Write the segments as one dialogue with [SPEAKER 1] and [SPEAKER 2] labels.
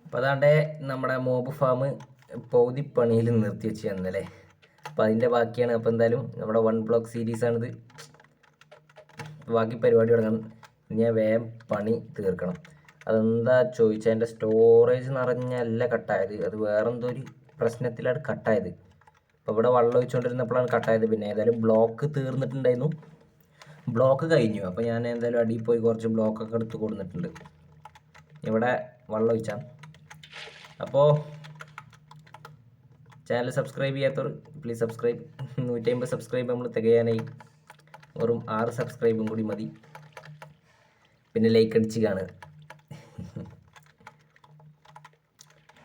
[SPEAKER 1] അപ്പോൾ അതാണ്ട് നമ്മുടെ മോബ് ഫാം പൗതി പണിയിൽ നിർത്തി വെച്ച് തന്നല്ലേ. അപ്പോൾ അതിൻ്റെ ബാക്കിയാണ്. അപ്പോൾ എന്തായാലും നമ്മുടെ 1 ബ്ലോക്ക് സീരീസാണിത്. ബാക്കി പരിപാടി തുടങ്ങണം. ഞാൻ വേഗം പണി തീർക്കണം. അതെന്താ ചോദിച്ചാൽ എൻ്റെ സ്റ്റോറേജ് നിറഞ്ഞല്ല കട്ടായത്. അത് വേറെന്തോ ഒരു പ്രശ്നത്തിലാണ് കട്ടായത്. അപ്പോൾ ഇവിടെ വെള്ളം ഒഴിച്ചുകൊണ്ടിരുന്നപ്പോഴാണ് കട്ടായത്. പിന്നെ ഏതായാലും ബ്ലോക്ക് തീർന്നിട്ടുണ്ടായിരുന്നു, ബ്ലോക്ക് കഴിഞ്ഞു. അപ്പോൾ ഞാൻ എന്തായാലും അടിയിൽ പോയി കുറച്ച് ബ്ലോക്കൊക്കെ എടുത്ത് കൊടുത്തിട്ടുണ്ട്. ഇവിടെ വെള്ളം ഒഴിച്ചാൽ. അപ്പോൾ ചാനൽ സബ്സ്ക്രൈബ് ചെയ്യാത്തവർ പ്ലീസ് സബ്സ്ക്രൈബ്. 150 സബ്സ്ക്രൈബ് നമ്മൾ തികയാനായി. വെറും 6 സബ്സ്ക്രൈബും കൂടി മതി. പിന്നെ ലൈക്ക് അടിച്ച് കാണുക.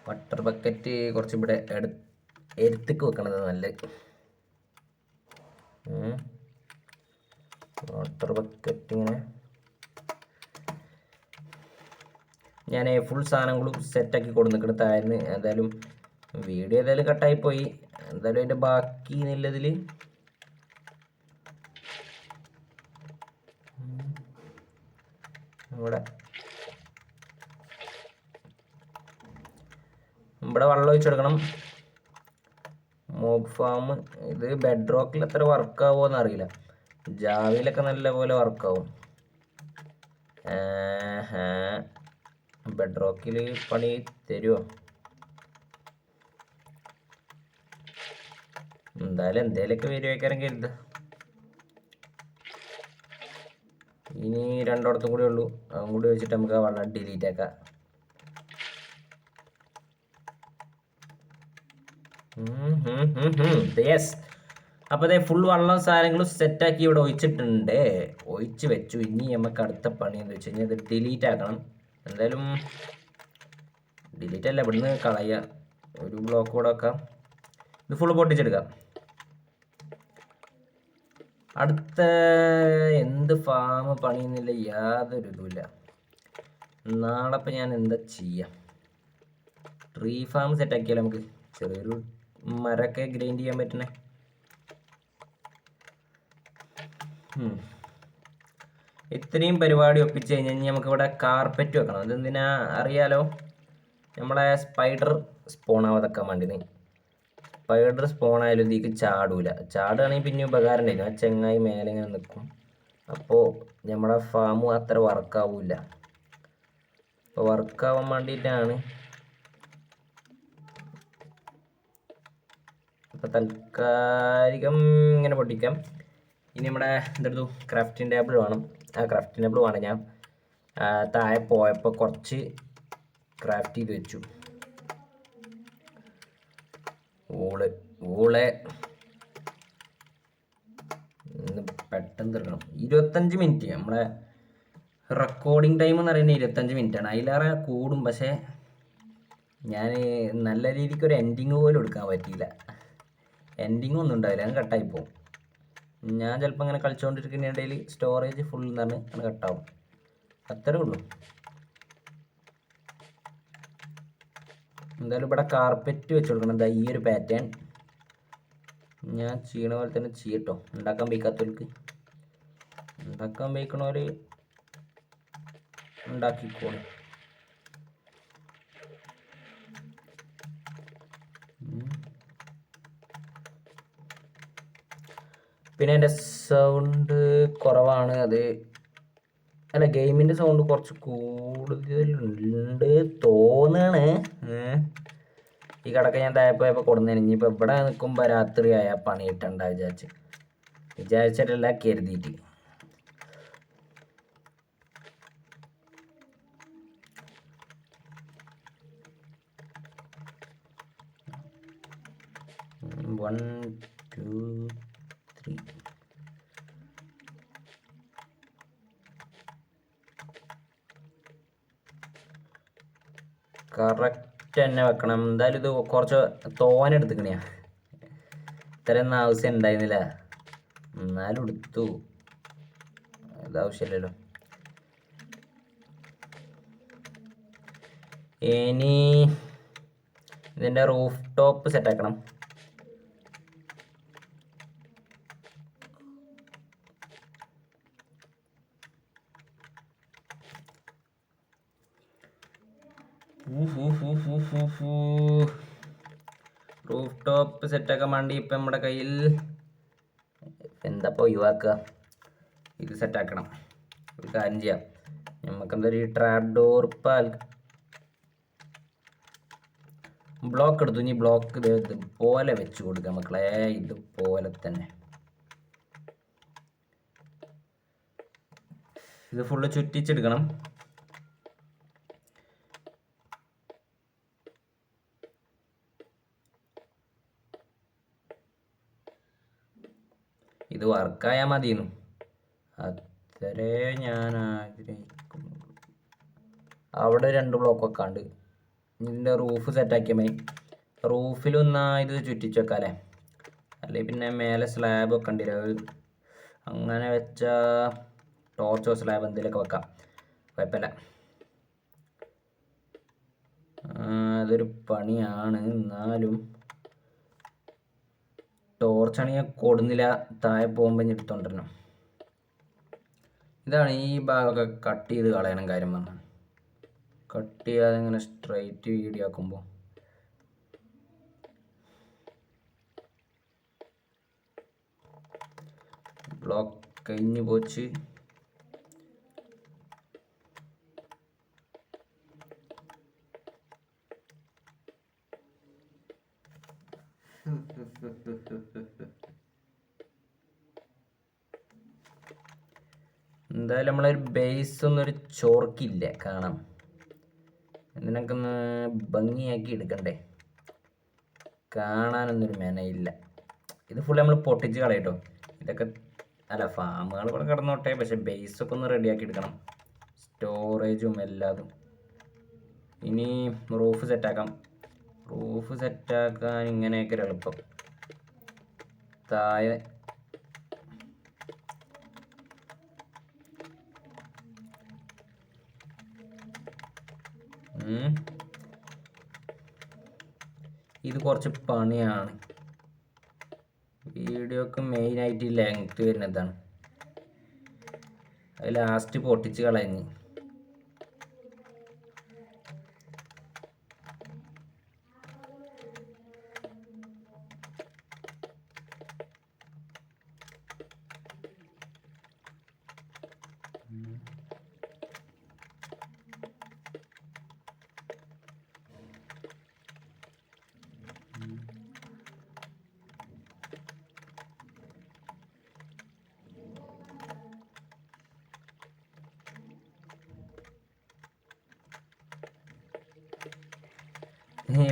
[SPEAKER 1] വാട്ടർ ബക്കറ്റ് കുറച്ച് ഇവിടെ എടുത്തേക്ക് വെക്കണത് നല്ലത്. വാട്ടർ ബക്കറ്റ് ഇങ്ങനെ ഞാൻ ഫുൾ സാധനങ്ങളും സെറ്റാക്കി കൊടുത്തിട്ട് താഴ്ന്ന്. എന്തായാലും വീഡിയോ ഏതായാലും കട്ടായിപ്പോയി. എന്തായാലും അതിൻ്റെ ബാക്കി എന്നുള്ളതിൽ ഇവിടെ വെള്ളം ഒഴിച്ചെടുക്കണം. മോബ് ഫാം ഇത് ബെഡ് റോക്കിൽ എത്ര വർക്കാവുമോയെന്ന് അറിയില്ല. ജാവയിലൊക്കെ നല്ല പോലെ വർക്കാവും. ബെഡ് റോക്കിൽ പണി തരുമോ? എന്തായാലും എന്തേലൊക്കെ വരുവാക്കാരം കരുതുക. ഇനി 2 ഇടത്തും കൂടി ഉള്ളൂ. അതും കൂടി വെച്ചിട്ട് നമുക്ക് ആ വെള്ളം ഡിലീറ്റ് ആക്കാം. യെസ്. അപ്പോൾ അതേ ഫുൾ വെള്ളം സാധനങ്ങളും സെറ്റാക്കി ഇവിടെ ഒഴിച്ചിട്ടുണ്ട്, ഒഴിച്ച് വെച്ചു. ഇനി നമുക്ക് അടുത്ത പണി എന്ന് വെച്ച് കഴിഞ്ഞാൽ ഇത് ഡിലീറ്റ് ആക്കണം. എന്തായാലും ഡിലീറ്റ് അല്ല, ഇവിടുന്ന് കളയുക. ഒരു ബ്ലോക്ക് കൂടെ വെക്കാം. ഇത് ഫുള്ള് പൊട്ടിച്ചെടുക്കാം. അടുത്ത എന്ത് ഫാം പണിയുന്നില്ല, യാതൊരു ഇതുമില്ല. നാളെ ഇപ്പം ഞാൻ എന്താ ചെയ്യാം? ട്രീ ഫാം സെറ്റാക്കിയാലോ നമുക്ക്? ചെറിയൊരു മരമൊക്കെ ഗ്രൈൻഡ് ചെയ്യാൻ പറ്റണേ. ഇത്രയും പരിപാടി ഒപ്പിച്ച് കഴിഞ്ഞാൽ നമുക്കിവിടെ കാർപ്പറ്റ് വെക്കണം. അതെന്തിനാ അറിയാലോ? നമ്മളെ സ്പൈഡർ സ്പോൺ ആവാതെക്കാൻ വേണ്ടി. സ്പൈഡർ സ്പോൺ ആയാലും ഇതിക്ക് ചാടൂല. ചാടുകയാണെങ്കിൽ പിന്നെ ഉപകാരം ഉണ്ടായിരുന്നു. ആ ചെങ്ങായി മേലെ ഇങ്ങനെ നിൽക്കും. അപ്പോൾ നമ്മുടെ ഫാമും അത്ര വർക്കാവൂല. അപ്പോൾ വർക്കാവാൻ വേണ്ടിയിട്ടാണ്. അപ്പോൾ താൽക്കാലികം ഇങ്ങനെ പൊട്ടിക്കാം. ഇനി നമ്മുടെ എന്തെടുത്തു? ക്രാഫ്റ്റിംഗ് ടേബിൾ വേണം. ആ ക്രാഫ്റ്റിംഗ് ടേബിൾ വേണം. ഞാൻ താഴെ പോയപ്പോൾ കുറച്ച് ക്രാഫ്റ്റ് ചെയ്ത് വെച്ചു. ഊള് പെട്ടെന്ന് തീർക്കണം. 25 മിനിറ്റ് നമ്മളെ റെക്കോർഡിങ് ടൈം എന്ന് പറയുന്നത് 25 മിനിറ്റാണ്. അതിലേറെ കൂടും. പക്ഷേ ഞാൻ നല്ല രീതിക്ക് ഒരു എൻഡിങ് പോലും എടുക്കാൻ പറ്റിയില്ല. എൻഡിങ് ഒന്നും ഉണ്ടാവില്ല, അത് കട്ടായി പോകും. ഞാൻ ചിലപ്പോൾ അങ്ങനെ കളിച്ചുകൊണ്ടിരിക്കുന്നതിനിടയിൽ സ്റ്റോറേജ് ഫുൾ എന്ന് പറഞ്ഞ് അങ്ങനെ കട്ടാവും. അത്രേ ഉള്ളൂ. എന്തായാലും ഇവിടെ കാർപ്പറ്റ് വെച്ച് കൊടുക്കണം. എന്താ ഈ ഒരു പാറ്റേൺ ഞാൻ ചെയ്യണ പോലെ തന്നെ ചെയ്യട്ടോ. ഉണ്ടാക്കാൻ വയ്ക്കാത്തവർക്ക്, ഉണ്ടാക്കാൻ വയ്ക്കണവർ ഉണ്ടാക്കിക്കോളും. പിന്നെ എൻ്റെ സൗണ്ട് കുറവാണ്. അത് അല്ല, ഗെയിമിൻ്റെ സൗണ്ട് കുറച്ച് കൂടുതലുണ്ട് തോന്നാണ്. ഈ കടക്ക് ഞാൻ താഴെപ്പോയപ്പോൾ കൊടുന്നേന്. ഇനിയിപ്പോൾ ഇവിടെ നിൽക്കുമ്പോൾ രാത്രിയായ പണി കിട്ടണ്ട വിചാരിച്ചിട്ടല്ല, കരുതിയിട്ട്. One two three. കറക്റ്റ് തന്നെ വെക്കണം. എന്തായാലും ഇത് കുറച്ച് തോനെടുത്തിക്കണിയാ. ഇത്രയൊന്നും ആവശ്യം ഉണ്ടായിരുന്നില്ല, എന്നാലും എടുത്തു. ഇതാവശ്യമില്ലല്ലോ. ഇനി ഇതിൻ്റെ റൂഫ് ടോപ്പ് സെറ്റാക്കണം. റൂഫ് ടോപ്പ് സെറ്റാക്കാൻ വേണ്ടി ഇപ്പം നമ്മുടെ കയ്യിൽ എന്താപ്പോൾ ഒഴിവാക്കുക, ഇത് സെറ്റാക്കണം. ഒരു കാര്യം ചെയ്യാം, നമുക്കെന്തൊരു ട്രാപ്പ് ഡോർ ബ്ലോക്ക് എടുത്തു. ഇനി ബ്ലോക്ക് ഇതുപോലെ വെച്ച് കൊടുക്കാം മക്കളെ, ഇതുപോലെ തന്നെ. ഇത് ഫുള്ള് ചുറ്റിച്ചെടുക്കണം. ഇത് വർക്കായാൽ മതിയെന്നു അത്രേ ഞാൻ ആഗ്രഹിക്കുന്നു. അവിടെ 2 ബ്ലോക്കൊക്കെ ഉണ്ട്. ഇതിൻ്റെ റൂഫ് സെറ്റാക്കിയാൽ മതി. റൂഫിലൊന്നാ ഇത് ചുറ്റിച്ച് വെക്കാം അല്ലേ, അല്ലെങ്കിൽ പിന്നെ മേലെ സ്ലാബൊക്കെ ഉണ്ടല്ലോ, അങ്ങനെ വെച്ചാൽ ടോർച്ചോ സ്ലാബ് എന്തെങ്കിലുമൊക്കെ വെക്കാം, കുഴപ്പമില്ല. അതൊരു പണിയാണ്. എന്നാലും ടോർച്ചാണെങ്കിൽ കൊടുന്നില്ല, താഴെ പോകുമ്പോൾ എടുത്തോണ്ടിരണം. ഇതാണ് ഈ ഭാഗമൊക്കെ കട്ട് ചെയ്ത് കളയണം കാര്യം പറഞ്ഞാൽ. കട്ട് ചെയ്യാതെ ഇങ്ങനെ സ്ട്രൈറ്റ് വീഡിയോ ആക്കുമ്പോൾ ബ്ലോക്ക് കഴിഞ്ഞു പോച്ച്. എന്തായാലും നമ്മളൊരു ബേസ് ഒന്നൊരു ചോർക്കില്ല കാണാം, ഇതിനൊക്കെ ഒന്ന് ഭംഗിയാക്കി എടുക്കണ്ടേ, കാണാനൊന്നൊരു മെനയില്ല. ഇത് ഫുള്ള് നമ്മൾ പൊട്ടിച്ച് കളയട്ടോ. ഇതൊക്കെ അല്ല, ഫാമുകൾ കൂടെ കിടന്നോട്ടെ, പക്ഷെ ബേസൊക്കെ ഒന്ന് റെഡിയാക്കി എടുക്കണം, സ്റ്റോറേജും എല്ലാതും. ഇനി റൂഫ് സെറ്റാക്കാം. റൂഫ് സെറ്റാക്കാൻ ഇങ്ങനെയൊക്കെ ഒരു എളുപ്പം, താഴെ ഇത് കുറച്ച് പണിയാണ്. വീഡിയോക്ക് മെയിനായിട്ട് ലെങ്ത് വരുന്നതാണ്, അത് ലാസ്റ്റ് പൊട്ടിച്ച് കളഞ്ഞ്.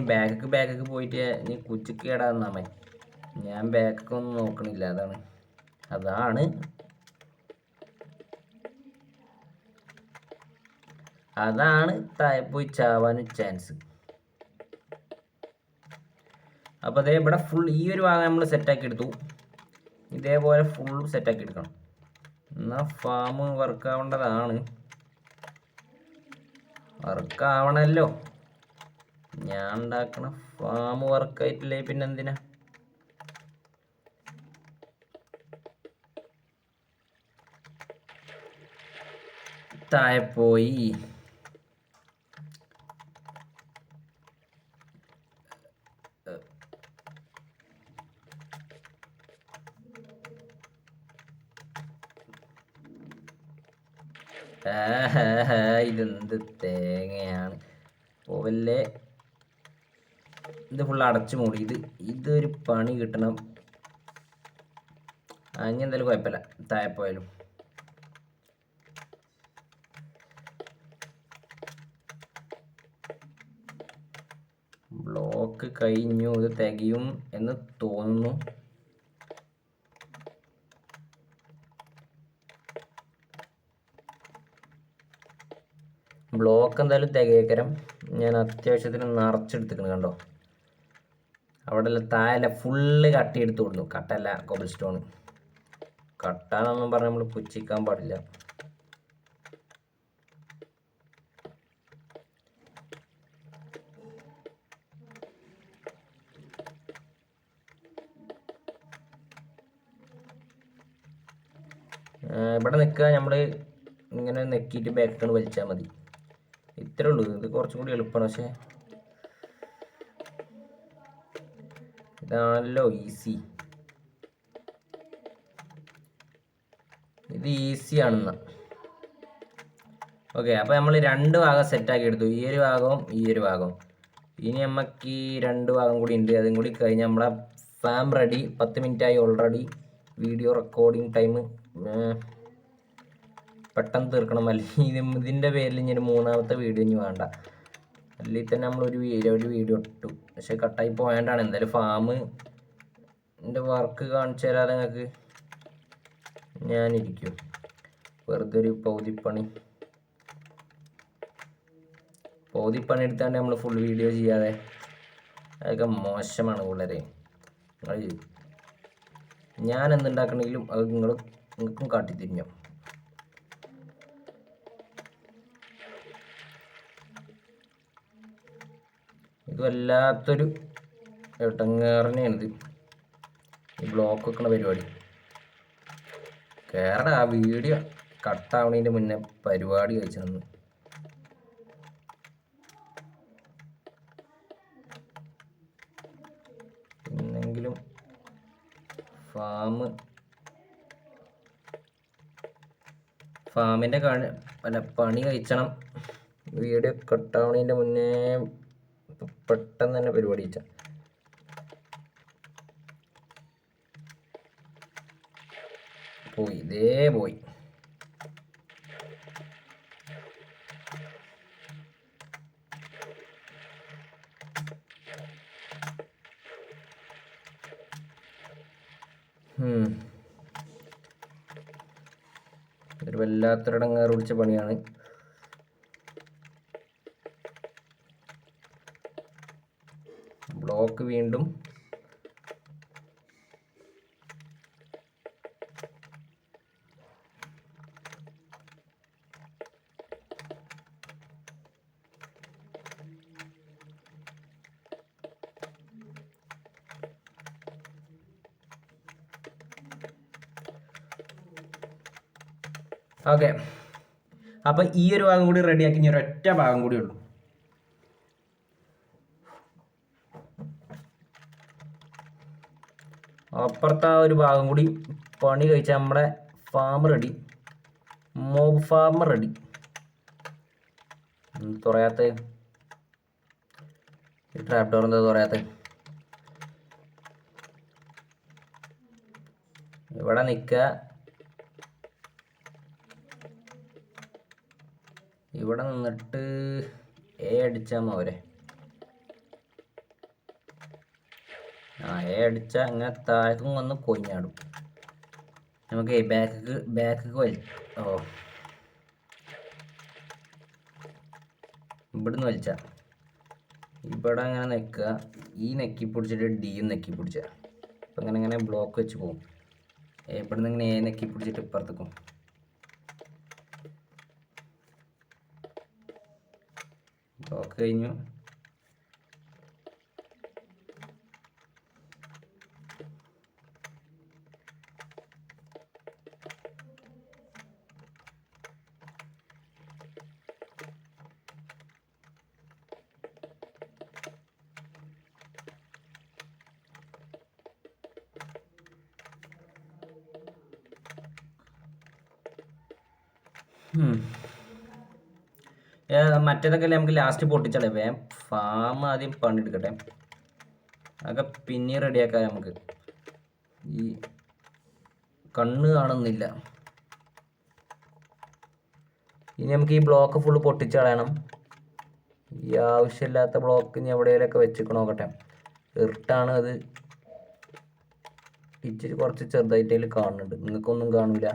[SPEAKER 1] ബാക്കൊക്കെ പോയിട്ട് നീ കുച്ചിക്ക് കേടാന്നാ മതി. ഞാൻ ബാക്കൊക്കെ ഒന്നും നോക്കണില്ല, അതാണ് താഴെ പോയി ചാവാനും ചാൻസ്. അപ്പോൾ അതേ ഇവിടെ ഫുൾ ഈ ഒരു ഭാഗം നമ്മൾ സെറ്റാക്കി എടുത്തു. ഇതേപോലെ ഫുൾ സെറ്റാക്കി എടുക്കണം, എന്നാൽ ഫാം വർക്കാവേണ്ടതാണ്. വർക്കാവണമല്ലോ, ഞാൻ ഉണ്ടാക്കണ ഫാം വർക്കായിട്ടില്ലേ പിന്നെന്തിനാ. താഴെ പോയി ഇതെന്ത് തേങ്ങയാണ് പോവല്ലേ. ഇത് ഫുള്ള് അടച്ചു മൂടി. ഇതൊരു പണി കിട്ടണം. ഇനി എന്തായാലും കുഴപ്പമില്ല, താഴെ പോയാലും. ബ്ലോക്ക് കഴിഞ്ഞു, ഇത് തികയും എന്ന് തോന്നുന്നു. ബ്ലോക്ക് എന്തായാലും തികയേക്കരം. ഞാൻ അത്യാവശ്യത്തിന് നിറച്ചെടുത്തിരിക്കണം, കണ്ടോ. അവിടെ താഴെ ഫുള്ള് കട്ടിയെടുത്ത് കൊടുത്തു. കട്ടല്ല, കോബിൾ സ്റ്റോൺ. കട്ടാന്നൊന്നും പറഞ്ഞാൽ നമ്മൾ പുച്ഛിക്കാൻ പാടില്ല. ഇവിടെ നിൽക്കുക, നമ്മൾ ഇങ്ങനെ നെക്കിയിട്ട് ബാക്കാണ് വലിച്ചാൽ മതി. ഇത്രേ ഉള്ളൂ. ഇത് കുറച്ചും കൂടി എളുപ്പമാണ്, പക്ഷേ ഇതാണല്ലോ ഈസി. ഇത് ഈസിയാണെന്ന. ഓക്കെ, അപ്പോൾ നമ്മൾ 2 ഭാഗം സെറ്റാക്കി എടുത്തു. ഈ ഒരു ഭാഗവും ഈ ഒരു ഭാഗവും. ഇനി നമുക്ക് ഈ 2 ഭാഗം കൂടി ഉണ്ട്. അതും കൂടി കഴിഞ്ഞ് നമ്മളെ ഫാം റെഡി. 10 മിനിറ്റായി ഓൾറെഡി. വീഡിയോ റെക്കോർഡിങ് ടൈം പെട്ടെന്ന് തീർക്കണം. അല്ലെങ്കിൽ ഇതിൻ്റെ പേരിൽ ഇനി ഒരു 3ാമത്തെ വീഡിയോ ഇനി വേണ്ട. അല്ലെങ്കിൽ തന്നെ നമ്മളൊരു വീഡിയോ ഇട്ടു, പക്ഷെ കട്ടായി പോയാണ്ടാണ്. എന്തായാലും ഫാമിൻ്റെ വർക്ക് കാണിച്ചു തരാതെ നിങ്ങൾക്ക് ഞാനിരിക്കും. വെറുതെ ഒരു പൗതിപ്പണി എടുത്താണ്ട് നമ്മൾ ഫുൾ വീഡിയോ ചെയ്യാതെ, അതൊക്കെ മോശമാണ് വളരെ. ഞാൻ എന്തുണ്ടാക്കണമെങ്കിലും അത് നിങ്ങൾക്കും കാട്ടിത്തിരിഞ്ഞു. ഇത് വല്ലാത്തൊരു ഇടങ്ങേറിനെയാണിത്, ഈ ബ്ലോക്ക് വെക്കുന്ന പരിപാടി. കേരള ആ വീഡിയോ കട്ടാവണതിൻ്റെ മുന്നേ പരിപാടി കഴിച്ചു. പിന്നെങ്കിലും ഫാമിൻ്റെ പണി കഴിച്ചണം. വീഡിയോ കട്ടാവണതിൻ്റെ മുന്നേ പെട്ടെന്ന് തന്നെ പരിപാടി കഴിച്ച. പോയി. ഒരു വല്ലാത്തൊരിടങ്ങാറ് പിടിച്ച പണിയാണ്. ബ്ലോക്ക് വീണ്ടും ഓക്കെ. അപ്പം ഈ ഒരു ഭാഗം കൂടി റെഡിയാക്കി ഇനി ഒരൊറ്റ ഭാഗം കൂടി ഉള്ളൂ. അപ്പുറത്തെ ആ ഒരു ഭാഗം കൂടി പണി കഴിച്ചാൽ നമ്മുടെ farm ready. Mob farm ready. തുറയാത്ത ട്രാപ്പ് ഡോർ എന്താ തുറയാത്ത? ഇവിടെ നിൽക്കുക. ഇവിടെ നിന്നിട്ട് അടിച്ചാൽ പോരെ. അടിച്ച അങ്ങനെ താഴേക്കും വന്ന് കൊഞ്ഞാടും. നമുക്ക് ബാക്ക് ഇവിടുന്ന് വലിച്ച ഇവിടെ അങ്ങനെ നിൽക്കുക. ഈ നെക്കി പിടിച്ചിട്ട് ഡിയും നെക്കി പിടിച്ച. അപ്പം അങ്ങനെ ബ്ലോക്ക് വെച്ച് പോകും. ഇവിടുന്ന് ഇങ്ങനെ നെക്കി പിടിച്ചിട്ട് ഇപ്പുറത്തേക്കും. ബ്ലോക്ക് കഴിഞ്ഞു. മറ്റേതൊക്കെ അല്ലേ നമുക്ക് ലാസ്റ്റ് പൊട്ടിച്ചാലേ. വേഗം ഫാം ആദ്യം പണിയെടുക്കട്ടെ. അതൊക്കെ പിന്നെ റെഡിയാക്കാം. നമുക്ക് ഈ കണ്ണ് കാണുന്നില്ല. ഇനി നമുക്ക് ഈ ബ്ലോക്ക് ഫുള്ള് പൊട്ടിച്ച് കളയണം. ഈ ആവശ്യമില്ലാത്ത ബ്ലോക്ക് ഇനി എവിടെയെങ്കിലൊക്കെ വെച്ചിട്ട് നോക്കട്ടെ. ഇറിട്ടാണ് അത്. ഇച്ചിരി കുറച്ച് ചെറുതായിട്ട് അതിൽ കാണുന്നുണ്ട്. നിങ്ങൾക്കൊന്നും കാണില്ല.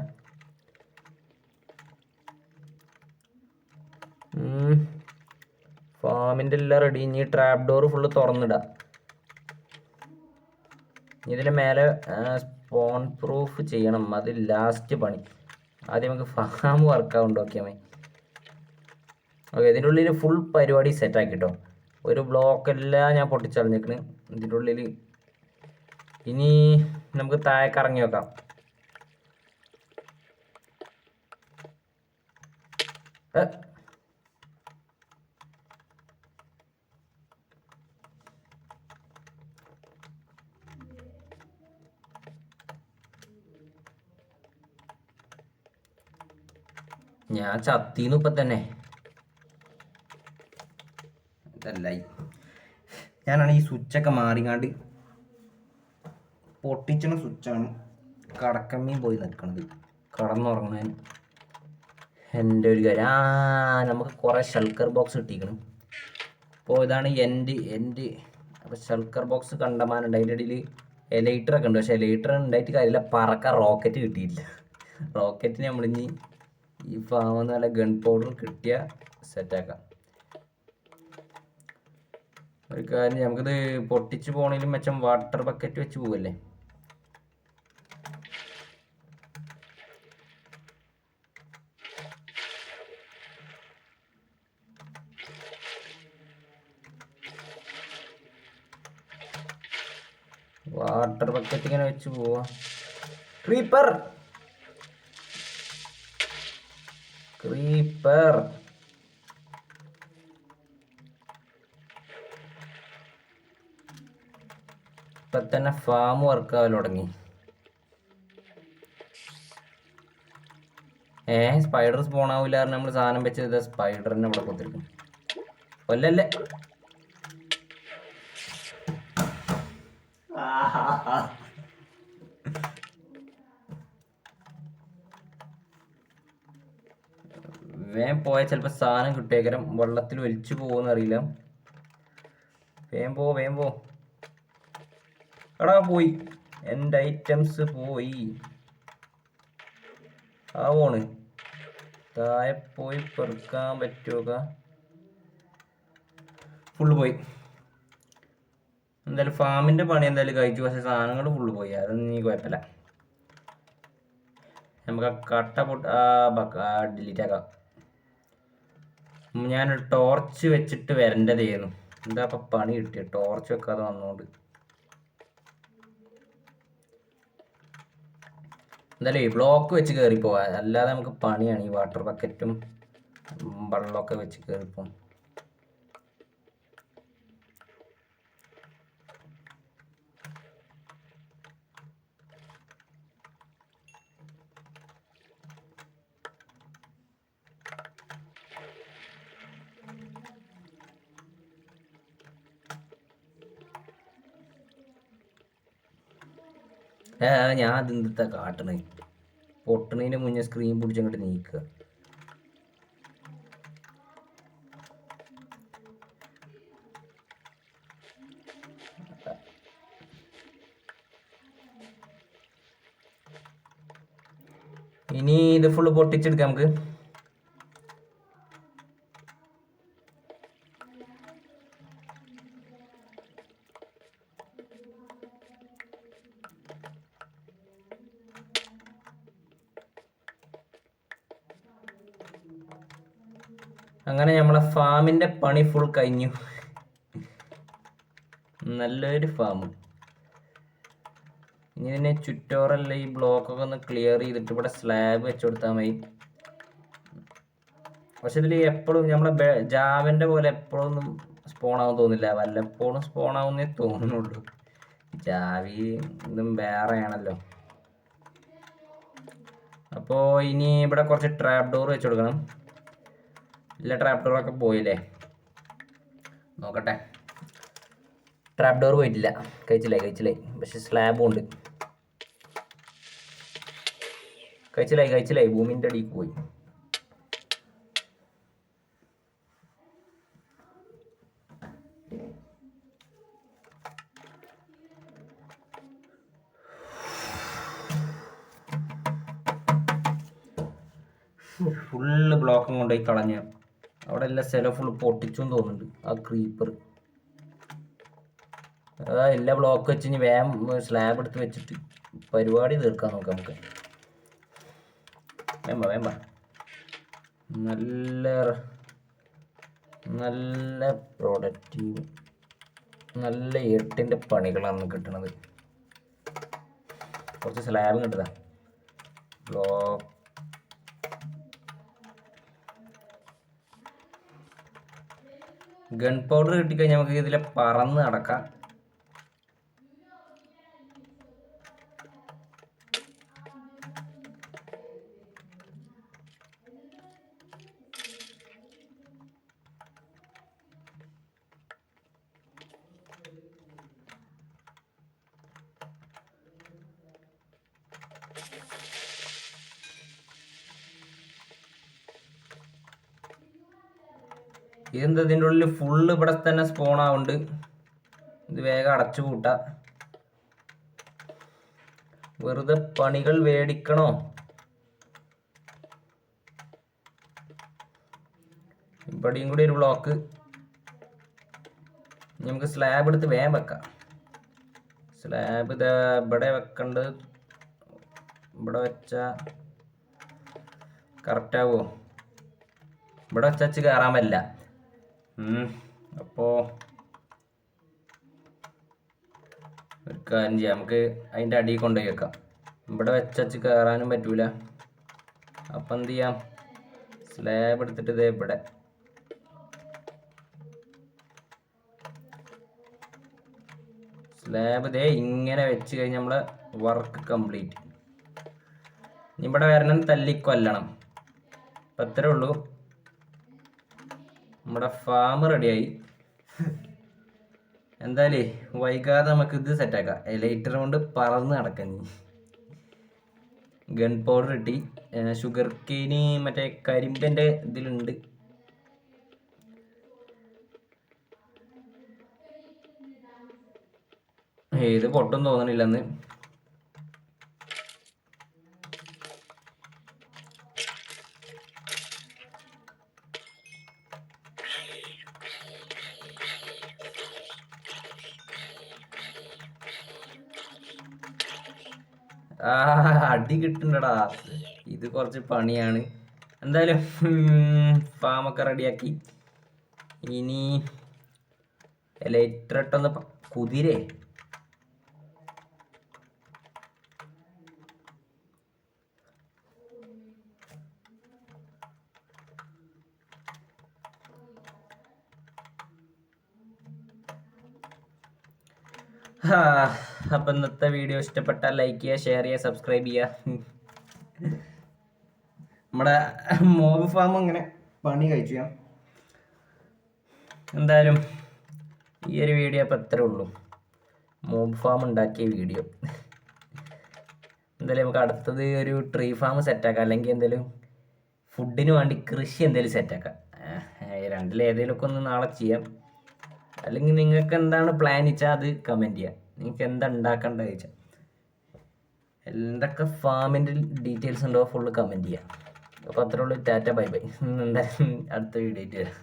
[SPEAKER 1] ഫാമിൻ്റെ എല്ലാം റെഡി. ഇനി ട്രാപ്പ് ഡോർ ഫുള്ള് തുറന്നിടാം. ഇതിന് മേലെ സ്പോൺ പ്രൂഫ് ചെയ്യണം. അത് ലാസ്റ്റ് പണി. ആദ്യം നമുക്ക് ഫാം വർക്കാവുണ്ട്. ഓക്കെ മതി. ഓക്കെ, ഇതിൻ്റെ ഉള്ളിൽ ഫുൾ പരിപാടി സെറ്റാക്കി കേട്ടോ. ഒരു ബ്ലോക്കെല്ലാം ഞാൻ പൊട്ടിച്ചളഞ്ഞേക്കണ് ഇതിൻ്റെ ഉള്ളിൽ. ഇനി നമുക്ക് താഴേക്ക് ഇറങ്ങി വെക്കാം. ഞാൻ ചത്തീന്നു ഇപ്പം തന്നെ. ഇതല്ലായി. ഞാനാണ് ഈ സ്വിച്ചൊക്കെ മാറിങ്ങാണ്ട് പൊട്ടിച്ചണ സ്വിച്ചാണ് കടക്കമ്മയും പോയി നിൽക്കണത് കടന്നുറങ്ങാൻ. എൻ്റെ ഒരു കാര്യം നമുക്ക് കുറേ ഷൾക്കർ ബോക്സ് കിട്ടിയിരിക്കണം. അപ്പോൾ ഇതാണ് എൻ്റെ അപ്പോൾ ഷൾക്കർ ബോക്സ് കണ്ടമാനുണ്ട്. അതിൻ്റെ ഇടയിൽ എലൈറ്ററൊക്കെ ഉണ്ട്. പക്ഷേ എലൈറ്റർ ഉണ്ടായിട്ട് കാര്യമില്ല, പറക്കാൻ റോക്കറ്റ് കിട്ടിയില്ല. റോക്കറ്റിന് നമ്മളിനി ഈ ഫാമെന്ന് നല്ല ഗൺ പൗഡർ കിട്ടിയ സെറ്റാക്കാം. ഒരു കാര്യം, നമുക്കിത് പൊട്ടിച്ച് പോകണേലും മെച്ചം വാട്ടർ ബക്കറ്റ് വെച്ച് പോവല്ലേ. വാട്ടർ ബക്കറ്റ് ഇങ്ങനെ വെച്ച് പോവാ. ക്രീപ്പർ ഇപ്പൊ തന്നെ ഫാം വർക്കാവാൻ തുടങ്ങി. സ്പൈഡർ സ്പോൺ ആവില്ല. നമ്മൾ സാധനം വെച്ചത് സ്പൈഡറിനെ ഇവിടെ കൊത്തിരിക്കും. കൊല്ലല്ലേ. വേഗം പോയാൽ ചിലപ്പോൾ സാധനം കിട്ടിയേക്കരം. വെള്ളത്തിൽ ഒലിച്ചു പോകുമെന്ന് അറിയില്ല. വേഗം പോ. എടാ പോയി, എൻ്റെ ഐറ്റംസ് പോയി. പോണ് താഴെ പോയി പെറുക്കാൻ പറ്റുക. ഫുള്ള് പോയി. എന്തായാലും ഫാമിൻ്റെ പണി എന്തായാലും കഴിച്ചു. പക്ഷേ സാധനങ്ങൾ ഫുള്ള് പോയി. അതൊന്നും നീ കുഴപ്പമില്ല. നമുക്ക് ഡിലീറ്റ് ആക്കാം. ഞാൻ ടോർച്ച് വെച്ചിട്ട് വരേണ്ടതായിരുന്നു. എന്താ അപ്പം പണി കിട്ടിയ ടോർച്ച് വെക്കാതെ വന്നുകൊണ്ട്. എന്തായാലും ഈ ബ്ലോക്ക് വെച്ച് കയറിപ്പോവാ. അല്ലാതെ നമുക്ക് പണിയാണ്. ഈ വാട്ടർ ബക്കറ്റും വെള്ളമൊക്കെ വെച്ച് കയറിപ്പോവും. ഞാൻ അതെന്താ കാട്ടണേ? പൊട്ടണതിൻ്റെ മുന്നേ സ്ക്രീൻ പിടിച്ചങ്ങോട്ട് നീക്കുക. ഇനി ഇത് ഫുള്ള് പൊട്ടിച്ചെടുക്കാം നമുക്ക്. അങ്ങനെ നമ്മളെ ഫാമിൻ്റെ പണി ഫുൾ കഴിഞ്ഞു. നല്ലൊരു ഫാം. ഇനി ഇതിനെ ചുറ്റോറല്ല ഈ ബ്ലോക്കൊക്കെ ഒന്ന് ക്ലിയർ ചെയ്തിട്ട് ഇവിടെ സ്ലാബ് വെച്ച് കൊടുത്താൽ മതി. പക്ഷെ ഇതിൽ എപ്പോഴും നമ്മളെ ജാവൻ്റെ പോലെ എപ്പോഴൊന്നും സ്പോണാവും തോന്നില്ല. വല്ലപ്പോഴും സ്പോണാവുന്നേ തോന്നുന്നുള്ളൂ. ജാവി ഇതും വേറെയാണല്ലോ. അപ്പോൾ ഇനി ഇവിടെ കുറച്ച് ട്രാപ്പ് ഡോർ വെച്ച് കൊടുക്കണം. ഇല്ല, ട്രാപ്പ് ഡോറൊക്കെ പോയില്ലേ? നോക്കട്ടെ. ട്രാപ്പ് ഡോർ പോയിട്ടില്ല. കഴിച്ചില്ലേ. പക്ഷെ സ്ലാബും ഉണ്ട്. കഴിച്ചില്ലായി. ഭൂമിൻ്റെ അടിയിൽ പോയി. ഫുള്ള് ബ്ലോക്കും കൊണ്ടുപോയി കളഞ്ഞ. അവിടെ എല്ലാം സ്ഥലം ഫുള്ള് പൊട്ടിച്ചും തോന്നുന്നുണ്ട്. ആ ക്രീപ്പർ എല്ലാ ബ്ലോക്ക് വെച്ച് ഇനി വേഗം സ്ലാബ് എടുത്ത് വെച്ചിട്ട് പരിപാടി തീർക്കാൻ നോക്കാം നമുക്ക്. വേമ്പ നല്ല പ്രൊഡക്റ്റീവ്, നല്ല 8ൻ്റെ പണികളാണ് കിട്ടണത്. കുറച്ച് സ്ലാബും കിട്ടുക. ബ്ലോക്ക് ഗൺ പൗഡർ കിട്ടിക്കഴിഞ്ഞാൽ നമുക്ക് ഇതിലെ പറന്ന് നടക്കാം. ഇതെന്താ ഇതിൻ്റെ ഉള്ളിൽ ഫുള്ള് ഇവിടെ തന്നെ സ്പോൺ ആവുന്നുണ്ട്. ഇത് വേഗം അടച്ചു പൂട്ടാം. വെറുതെ പണികൾ വേടിക്കണോ? ഇവിടെയും കൂടി ഒരു ബ്ലോക്ക്. നമുക്ക് സ്ലാബ് എടുത്ത് വേഗം വെക്കാം. സ്ലാബ് ഇതാ ഇവിടെ വെക്കേണ്ടത്. ഇവിടെ വെച്ചാൽ കറക്റ്റ് ആവുമോ? ഇവിടെ വെച്ച് കയറാൻ പറ്റില്ല. അപ്പോൾ ഒരു കാര്യം ചെയ്യാം, നമുക്ക് അതിൻ്റെ അടിയിൽ കൊണ്ടുപോയി വെക്കാം. ഇവിടെ വെച്ച് കയറാനും പറ്റൂല. അപ്പം എന്ത് ചെയ്യാം, സ്ലാബ് എടുത്തിട്ട് ഇതേ ഇവിടെ സ്ലാബ് ഇതേ ഇങ്ങനെ വെച്ച് കഴിഞ്ഞാൽ നമ്മളെ വർക്ക് കംപ്ലീറ്റ്. ഇവിടെ വരണം, തല്ലിക്കൊല്ലണം. അപ്പം അത്രേ ഉള്ളൂ. നമ്മുടെ ഫാം റെഡിയായി. എന്തായാലും വൈകാതെ നമുക്ക് ഇത് സെറ്റാക്കാം. ലൈറ്റർ കൊണ്ട് പറന്ന് നടക്കാം. ഗൺ പൗഡർ കിട്ടി. ഷുഗർ കെയിന് മറ്റേ കരിമ്പിൻ്റെ ഇതിലുണ്ട്. ഇത് പൊട്ടും തോന്നണില്ലെന്ന്. അടി കിട്ടുന്നുണ്ടടാ. ഇത് കുറച്ച് പണിയാണ്. എന്തായാലും ഫാമൊക്കെ റെഡിയാക്കി. ഇനി ലൈറ്റർ ഇട്ടൊന്ന് കുതിരേ അപ്പം ഇന്നത്തെ വീഡിയോ ഇഷ്ടപ്പെട്ടാൽ ലൈക്ക് ചെയ്യുക, ഷെയർ ചെയ്യുക, സബ്സ്ക്രൈബ് ചെയ്യുക. നമ്മുടെ മോബ് ഫാം ഇങ്ങനെ പണി കഴിച്ചു. എന്തായാലും ഈ ഒരു വീഡിയോ അപ്പം എത്രേ ഉള്ളൂ. മോബ് ഫാം ഉണ്ടാക്കിയ വീഡിയോ. എന്തായാലും നമുക്ക് അടുത്തത് ഒരു ട്രീ ഫാം സെറ്റാക്കാം, അല്ലെങ്കിൽ എന്തെങ്കിലും ഫുഡിന് വേണ്ടി കൃഷി എന്തെങ്കിലും സെറ്റാക്കാം. രണ്ടിലേതെങ്കിലുമൊക്കെ ഒന്ന് നാളെ ചെയ്യാം. അല്ലെങ്കിൽ നിങ്ങൾക്ക് എന്താണ് പ്ലാൻ വെച്ചാൽ അത് കമൻറ്റ് ചെയ്യാം. നിങ്ങൾക്ക് എന്താ ഉണ്ടാക്കേണ്ടത് ചോദിച്ചാൽ, എന്തൊക്കെ ഫാമിൻ്റെ ഡീറ്റെയിൽസ് ഉണ്ടോ ഫുള്ള് കമൻറ്റ് ചെയ്യാം. അപ്പോൾ അത്രേ ഉള്ളൂ. Tata bye bye. എന്തായാലും അടുത്ത വീഡിയോ ആയിട്ട് വരാം.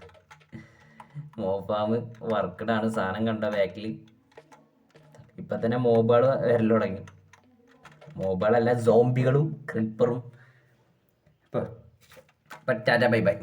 [SPEAKER 1] മോബ് ഫാം വർക്കഡാണ്. സാധനം കണ്ട ബാക്കിൽ ഇപ്പം തന്നെ മോബുകൾ വരൽ തുടങ്ങി. മോബുകളല്ല, സോംബികളും ക്രിപ്പറും. ഇപ്പോൾ ടാറ്റ ബൈ ബൈ.